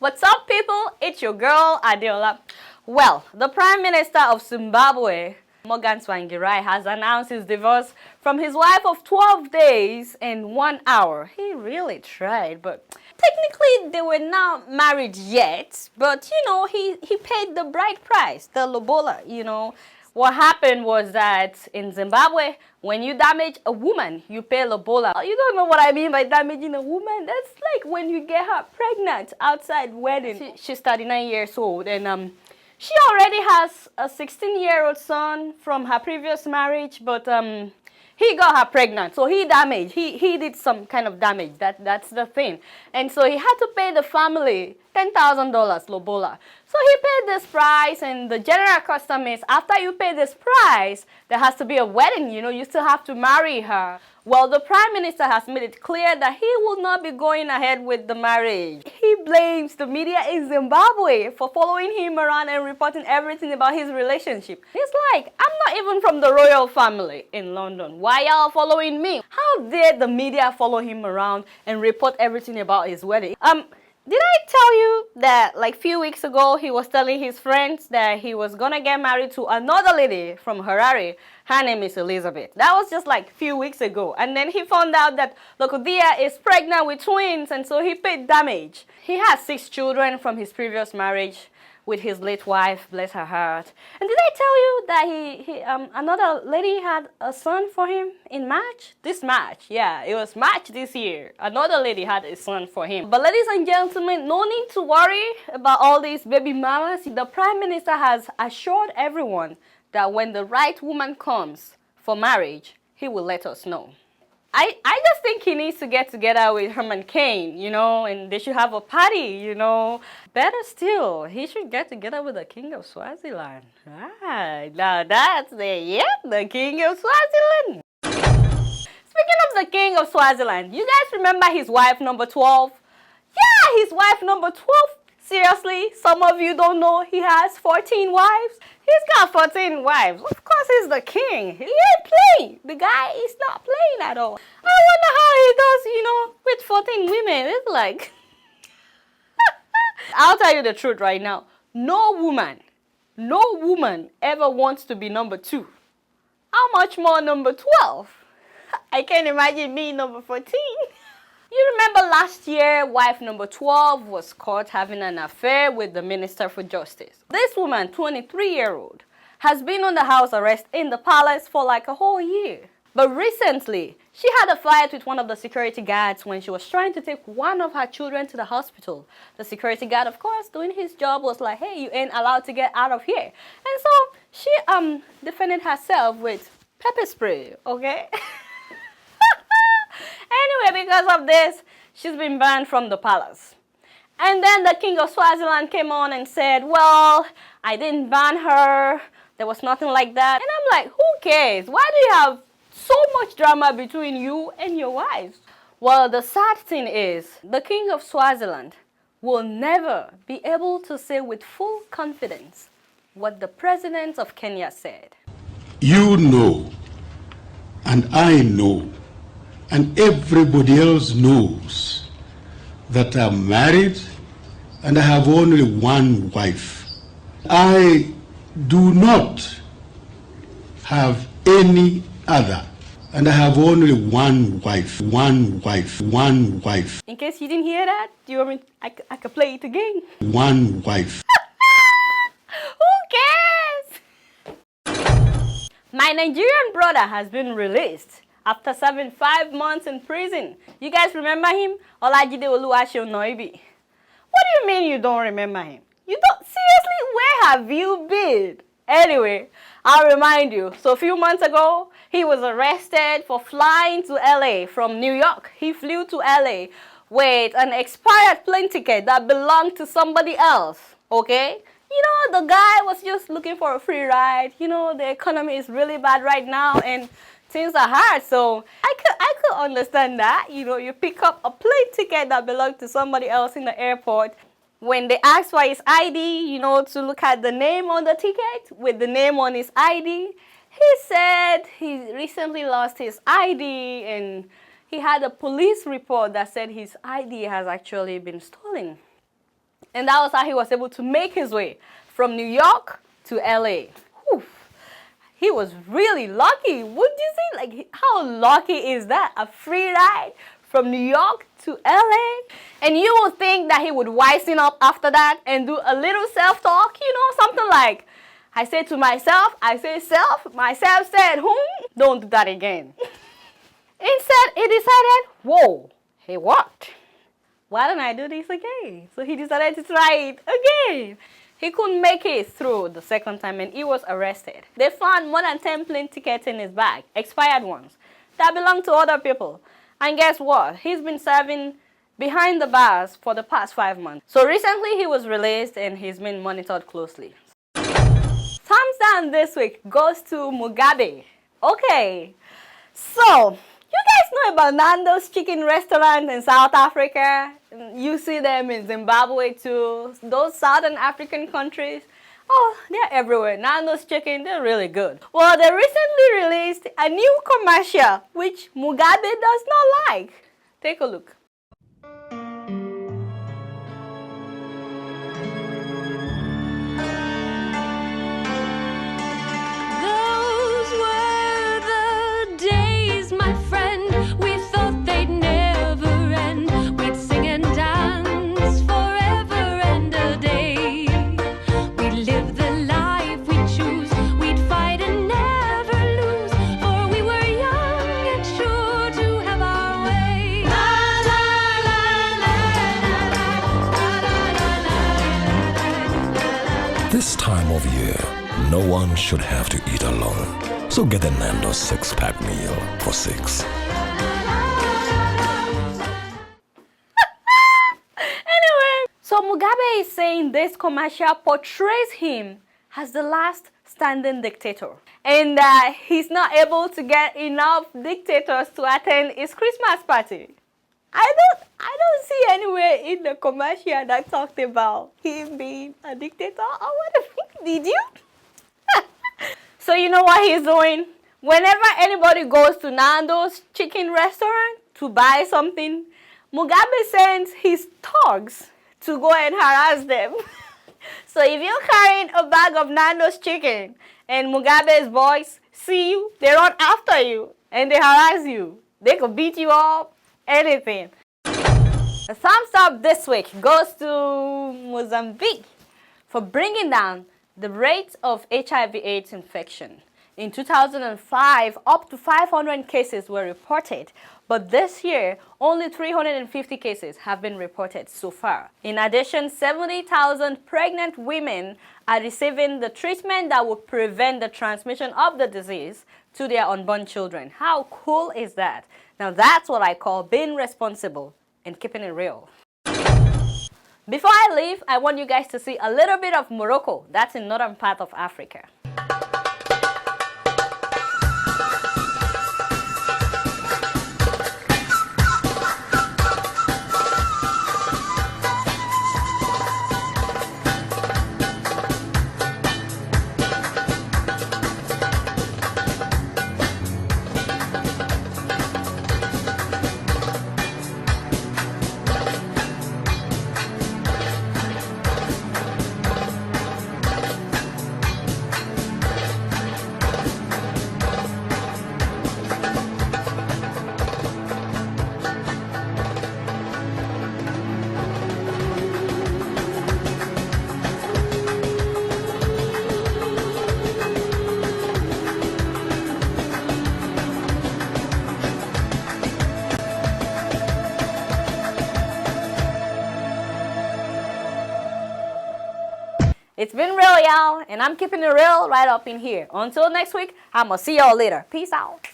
What's up, people? It's your girl, Adeola. Well, the Prime Minister of Zimbabwe, Herman Cain, has announced his divorce from his wife of 12 days and 1 hour. He really tried, but technically they were not married yet. But, you know, he paid the bride price, the lobola, you know. What happened was that in Zimbabwe, when you damage a woman, you pay lobola. You don't know what I mean by damaging a woman? That's like when you get her pregnant outside wedding. She's 39 years old, and she already has a 16-year-old son from her previous marriage, but he got her pregnant, so he damaged. He did some kind of damage. That's the thing. And so he had to pay the family $10,000 lobola. So he paid this price, and the general custom is after you pay this price, there has to be a wedding. You know, you still have to marry her. Well, the Prime Minister has made it clear that he will not be going ahead with the marriage. He blames the media in Zimbabwe for following him around and reporting everything about his relationship. He's like, I'm not even from the royal family in London. Why y'all following me? How dare the media follow him around and report everything about his wedding? Did I tell you that like a few weeks ago he was telling his friends that he was gonna get married to another lady from Harare? Her name is Elizabeth. That was just like a few weeks ago. And then he found out that Lokodia is pregnant with twins, and so he paid damage. He has 6 children from his previous marriage with his late wife, bless her heart. And did I tell you that another lady had a son for him in March? This March, yeah, it was March this year. Another lady had a son for him. But ladies and gentlemen, no need to worry about all these baby mamas. The Prime Minister has assured everyone that when the right woman comes for marriage, he will let us know. I just think he needs to get together with Herman Cain, you know, and they should have a party, you know. Better still, he should get together with the King of Swaziland. Right, now that's the King of Swaziland. Speaking of the King of Swaziland, you guys remember his wife number 12? Yeah, his wife number 12. Seriously, some of you don't know he has 14 wives? He's got 14 wives. Of course he's the king. He ain't playing. The guy is not playing at all. I wonder how he does, you know, with 14 women. It's like... I'll tell you the truth right now. No woman ever wants to be number 2. How much more number 12? I can't imagine me number 14. You remember last year, wife number 12 was caught having an affair with the Minister for Justice. This woman, 23-year-old, has been under house arrest in the palace for like a whole year. But recently, she had a fight with one of the security guards when she was trying to take one of her children to the hospital. The security guard, of course, doing his job, was like, hey, you ain't allowed to get out of here. And so she defended herself with pepper spray, okay? Anyway, because of this, she's been banned from the palace. And then the King of Swaziland came on and said, well, I didn't ban her. There was nothing like that. And I'm like, who cares? Why do you have so much drama between you and your wives? Well, the sad thing is, the King of Swaziland will never be able to say with full confidence what the President of Kenya said. You know, and I know, and everybody else knows that I'm married and I have only one wife. I do not have any other, and I have only one wife. In case you didn't hear that, do you want me? I could play it again. One wife. Who cares? My Nigerian brother has been released after serving 5 months in prison. You guys remember him? Adeola. What do you mean you don't remember him? You don't? Seriously, where have you been? Anyway, I'll remind you. So a few months ago, he was arrested for flying to LA from New York. He flew to LA with an expired plane ticket that belonged to somebody else, okay? You know, the guy was just looking for a free ride. You know, the economy is really bad right now, and things are hard, so I could understand that. You know, you pick up a plane ticket that belonged to somebody else in the airport. When they asked for his ID, you know, to look at the name on the ticket with the name on his ID, he said he recently lost his ID and he had a police report that said his ID has actually been stolen. And that was how he was able to make his way from New York to LA. Whew. He was really lucky. Would you say, like, how lucky is that? A free ride from New York to LA? And you would think that he would wisen up after that and do a little self-talk, you know, something like, I say to myself, I say self, myself said, don't do that again. Instead, he decided, whoa, hey, what? Why don't I do this again? So he decided to try it again. He couldn't make it through the second time and he was arrested. They found more than 10 plane tickets in his bag, expired ones, that belonged to other people. And guess what? He's been serving behind the bars for the past 5 months. So recently he was released and he's been monitored closely. Thumbs down this week goes to Mugabe. Okay, so you guys know about Nando's chicken restaurant in South Africa? You see them in Zimbabwe too. Those southern African countries. Oh, they're everywhere. Nando's chicken, they're really good. Well, they recently released a new commercial which Mugabe does not like. Take a look. This time of year, no one should have to eat alone. So get a Nando's 6-pack meal for 6. Anyway, so Mugabe is saying this commercial portrays him as the last standing dictator. And he's not able to get enough dictators to attend his Christmas party. I don't see anywhere in the commercial that talked about him being a dictator or whatever. Did you? So you know what he's doing? Whenever anybody goes to Nando's chicken restaurant to buy something, Mugabe sends his thugs to go and harass them. So if you're carrying a bag of Nando's chicken and Mugabe's boys see you, they run after you and they harass you. They could beat you up. Anything. A thumbs up this week goes to Mozambique for bringing down the rate of HIV/AIDS infection. In 2005, up to 500 cases were reported, but this year, only 350 cases have been reported so far. In addition, 70,000 pregnant women are receiving the treatment that will prevent the transmission of the disease to their unborn children. How cool is that? Now that's what I call being responsible and keeping it real. Before I leave, I want you guys to see a little bit of Morocco. That's in northern part of Africa. It's been real, y'all, and I'm keeping it real right up in here. Until next week, I'ma see y'all later. Peace out.